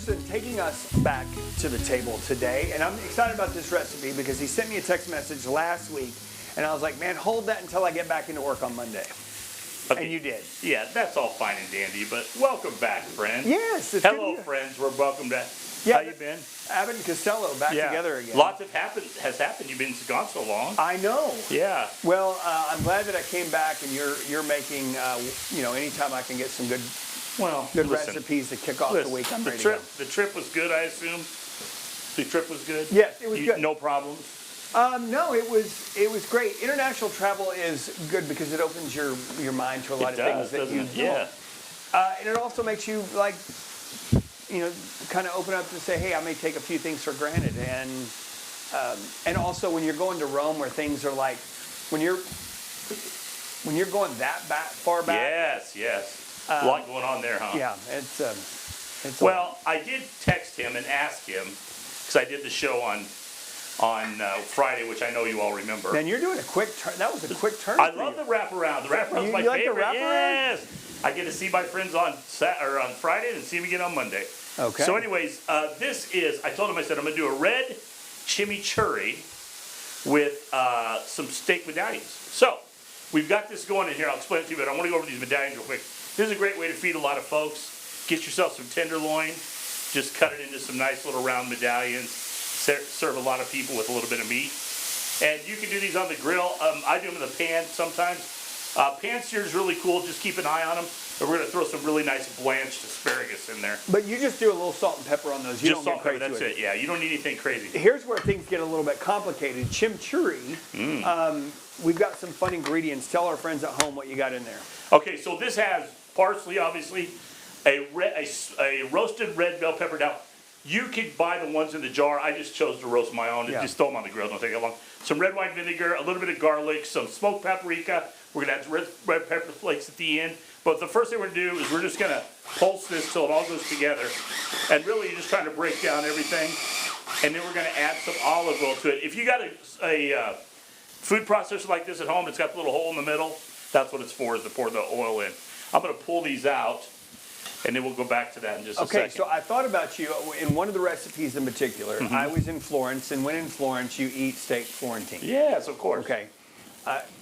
Andersen taking us back to the table today, and I'm excited about this recipe because he sent me a text message last week, and I was like, man, hold that until I get back into work on Monday. Okay. And you did. Yeah, that's all fine and dandy, but welcome back, friend. Yes. It's Hello, good. friends. We're welcome back. Yeah, How you been? Abbott and Costello back together again. Lots has happened. You've been gone so long. I know. Yeah. Well, I'm glad that I came back, and you're making, anytime I can get some good recipes to kick off the week, I'm ready to go. The trip was good, I assume. The trip was good. Yes, it was good. No problems. No, it was great. International travel is good because it opens your mind to a lot of things that you don't. Yeah. And it also makes you kind of open up to say, hey, I may take a few things for granted, and also when you're going to Rome, where things are like when you're going that far back. Yes. A lot going on there, huh? Yeah, it's. Well, I did text him and ask him because I did the show on Friday, which I know you all remember. Man, you're doing a quick turn. That was a quick turn. I love the wraparound. The wraparound's my like favorite. The wraparound? Yes. I get to see my friends on Friday and see them again on Monday. Okay. So, anyways, I told him, I said, I'm going to do a red chimichurri with some steak medallions. So, we've got this going in here. I'll explain it to you, but I want to go over these medallions real quick. This is a great way to feed a lot of folks. Get yourself some tenderloin. Just cut it into some nice little round medallions. Serve a lot of people with a little bit of meat. And you can do these on the grill. I do them in the pan sometimes. Pan sear is really cool. Just keep an eye on them. And we're going to throw some really nice blanched asparagus in there. But you just do a little salt and pepper on those. You just don't salt get and pepper, crazy that's it. Yeah, you don't need anything crazy. Here's where things get a little bit complicated. Chimichurri. We've got some fun ingredients. Tell our friends at home what you got in there. Okay, so this has parsley, obviously, a roasted red bell pepper. Now, you could buy the ones in the jar. I just chose to roast my own and just throw them on the grill. Don't take that long. Some red wine vinegar, a little bit of garlic, some smoked paprika. We're going to add red pepper flakes at the end. But the first thing we're going to do is we're just going to pulse this till it all goes together. And really, you're just trying to break down everything. And then we're going to add some olive oil to it. If you got a food processor like this at home, it's got the little hole in the middle. That's what it's for, is to pour the oil in. I'm going to pull these out. And then we'll go back to that in just a second. Okay, so I thought about you in one of the recipes in particular. I was in Florence, and when in Florence, you eat steak Florentine. Yes, of course. Okay,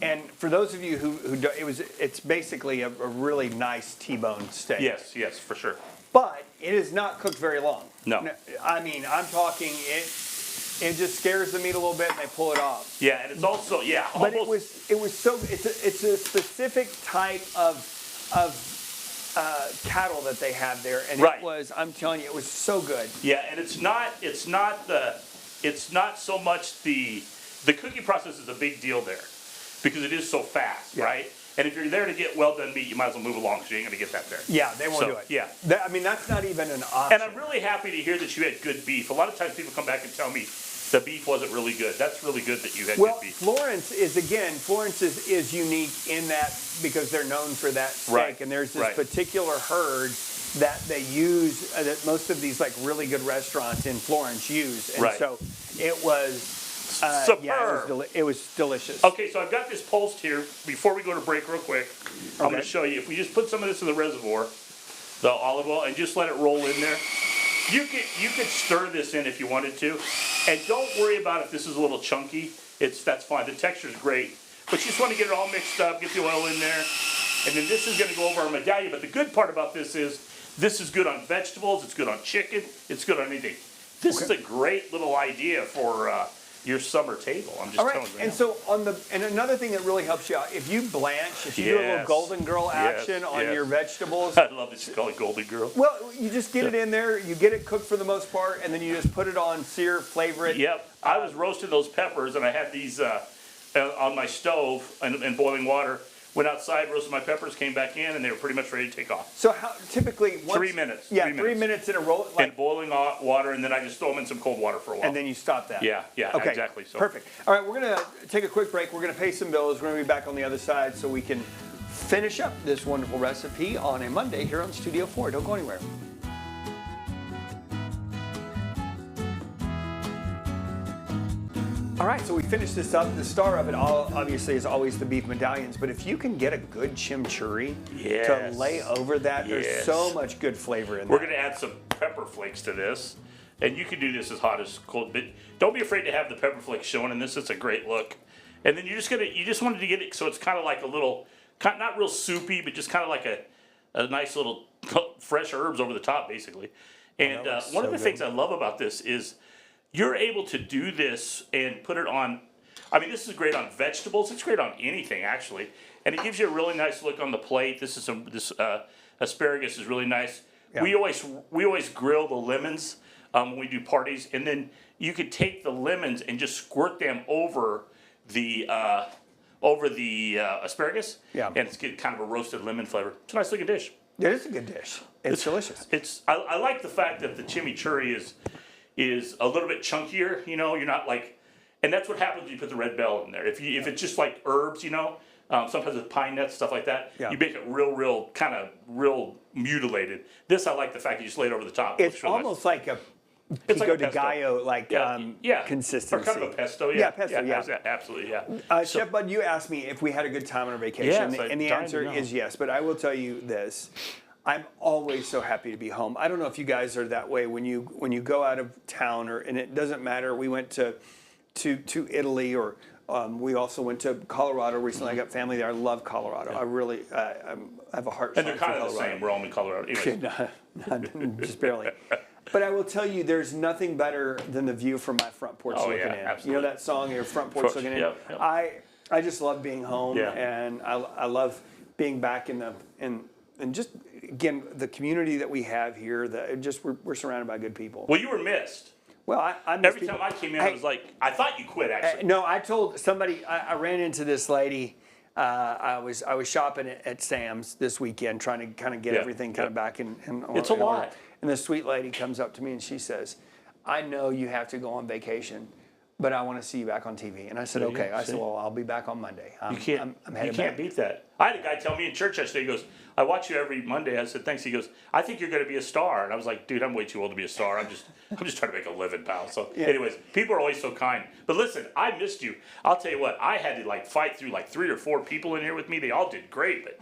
and for those of you who don't, it's basically a really nice T-bone steak. Yes, for sure. But it is not cooked very long. No. I mean, I'm talking it just scares the meat a little bit, and they pull it off. Yeah, and it's also But it was so it's a specific type of cattle that they have there, and it was, I'm telling you, it was so good. Yeah, and it's not so much the cooking process is a big deal there because it is so fast, right? And if you're there to get well done meat, you might as well move along because you ain't gonna get that there. Yeah, they won't do it. Yeah, I mean, that's not even an option. And I'm really happy to hear that you had good beef. A lot of times people come back and tell me the beef wasn't really good. That's really good that you had good beef. Florence is unique in that because they're known for that steak, and there's this particular herd that they use that most of these like really good restaurants in Florence use, and so it was superb. Yeah, it was delicious. Okay, so I've got this pulsed here. Before we go to break real quick, I'm going to show you. If we just put some of this in the reservoir, the olive oil, and just let it roll in there. You could stir this in if you wanted to, and don't worry about if this is a little chunky. That's fine. The texture is great, but you just want to get it all mixed up, get the oil in there, and then this is going to go over our medallion. But the good part about this is good on vegetables. It's good on chicken. It's good on anything. This is a great little idea for your summer table. I'm just telling you. And so and another thing that really helps you out, if you blanch, if you do a little golden girl action on your vegetables. I love that you call it golden girl. Well, you just get it in there, you get it cooked for the most part, and then you just put it on sear, flavor it. Yep. I was roasting those peppers, and I had these on my stove in boiling water. Went outside, roasted my peppers, came back in, and they were pretty much ready to take off. So how typically 3 minutes. Yeah, 3 minutes in a roll. In boiling water, and then I just throw them in some cold water for a while. And then you stop that. Yeah, okay, exactly. So perfect. All right, we're gonna take a quick break. We're gonna pay some bills. We're gonna be back on the other side so we can finish up this wonderful recipe on a Monday here on Studio 4. Don't go anywhere. All right, so we finished this up. The star of it all, obviously, is always the beef medallions. But if you can get a good chimichurri to lay over that, there's so much good flavor in there. We're going to add some pepper flakes to this. And you can do this as hot as cold, but don't be afraid to have the pepper flakes showing in this. It's a great look. And then you just wanted to get it so it's kind of like a little, not real soupy, but just kind of like a nice little fresh herbs over the top, basically. And one of the things I love about this is you're able to do this and put it on. I mean, this is great on vegetables. It's great on anything, actually. And it gives you a really nice look on the plate. This asparagus is really nice. Yeah. We always grill the lemons when we do parties, and then you could take the lemons and just squirt them over the asparagus. Yeah. And it's get kind of a roasted lemon flavor. It's a nice looking dish. It is a good dish. It's delicious. I like the fact that the chimichurri is a little bit chunkier. You know, you're not like, and that's what happens when you put the red bell in there. If it's just like herbs, you know, sometimes with pine nuts, stuff like that, you make it real mutilated. This, I like the fact you just lay it over the top. It's almost like a pico de gallo consistency. Or kind of a pesto, yeah. Pesto, yeah. Absolutely, yeah. Chef Bud, you asked me if we had a good time on our vacation, and the answer is yes. But I will tell you this. I'm always so happy to be home. I don't know if you guys are that way when you go out of town, and it doesn't matter. We went to Italy, or we also went to Colorado recently. I got family there. I love Colorado. I really I have a heart. And they're kind of the same. We're all in Colorado. Not just barely. But I will tell you, there's nothing better than the view from my front porch looking in. Absolutely. You know that song, your front porch looking in? Yep. I just love being home, and I love being back in just, again, the community that we have here. We're surrounded by good people. Well, you were missed. Well, I every time I came in, I was like, I thought you quit, actually. No, I told somebody, I ran into this lady. I was shopping at Sam's this weekend, trying to kind of get everything kind of back in it's a lot. And this sweet lady comes up to me and she says, I know you have to go on vacation, but I want to see you back on TV. And I said, okay. I said, well, I'll be back on Monday. I'm headed You can't beat that. I had a guy tell me in church yesterday, he goes, I watch you every Monday. I said, thanks. He goes, I think you're going to be a star. And I was like, dude, I'm way too old to be a star. I'm just trying to make a living, pal. So anyways, people are always so kind. But listen, I missed you. I'll tell you what, I had to fight through 3 or 4 people in here with me. They all did great, but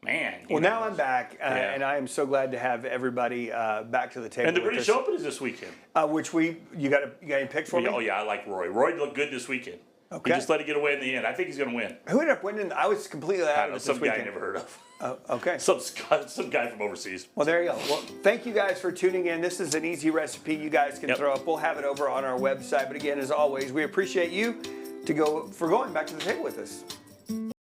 man. Now I'm back, and I am so glad to have everybody back to the table. And the British Open is this weekend. Which you got any picks for me? Oh yeah, I like Rory. Rory looked good this weekend. Okay. He just let it get away in the end. I think he's going to win. Who ended up winning? I was completely out of it some this weekend. Guy I never heard of. Okay. Some guy from overseas. Well, there you go. Well, thank you guys for tuning in. This is an easy recipe you guys can throw up. We'll have it over on our website. But again, as always, we appreciate you for going back to the table with us.